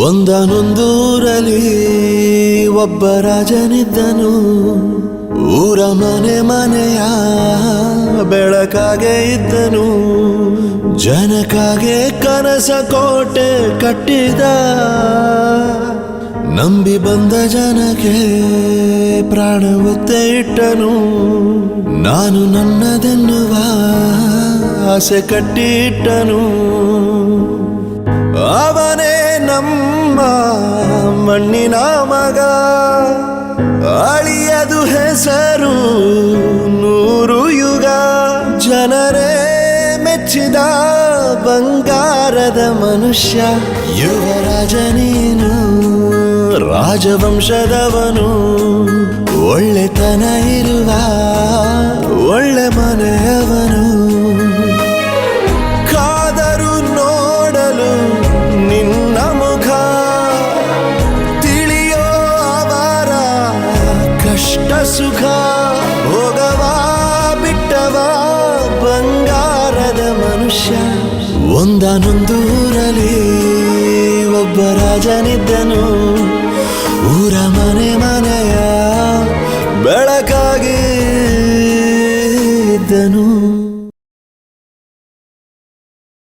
ಒಂದನೊಂದೂರಲ್ಲಿ ಒಬ್ಬ ರಾಜನಿದ್ದನು. ಊರ ಮನೆ ಮನೆಯ ಬೆಳಕಾಗೆ ಇದ್ದನು. ಜನಕಾಗೆ ಕನಸ ಕೋಟೆ ಕಟ್ಟಿದ. ನಂಬಿ ಬಂದ ಜನಕ್ಕೆ ಪ್ರಾಣ ಒತ್ತೆ ಇಟ್ಟನು. ನಾನು ನನ್ನದೆನ್ನುವ ಆಸೆ ಕಟ್ಟಿಟ್ಟನು. ಅವನೇ ನಮ್ಮ ಮಣ್ಣಿನ ಮಗ. ಅಳಿಯದು ಹೆಸರು ನೂರು ಯುಗ. ಜನರೇ ಮೆಚ್ಚಿದ ಬಂಗಾರದ ಮನುಷ್ಯ. ಯುವರಾಜ ನೀನು, ರಾಜವಂಶದವನು. ಒಳ್ಳೆತನ ಇರುವ ಒಳ್ಳೆ ಮನೆಯವನು. ಕಾದರು ನೋಡಲು ನಿನ್ನ ಮುಖ. ತಿಳಿಯೋ ಅವರ ಕಷ್ಟ ಸುಖ. ಹೋಗವ ಬಿಟ್ಟವ ಬಂಗಾರದ ಮನುಷ್ಯ. ಒಂದನೊಂದೂರಲ್ಲಿ ಒಬ್ಬ ರಾಜನಿದ್ದನು. ಊರ ಮನೆ ಮನೆಯ ಬೆಳಕಾಗಿ ಇದ್ದನು.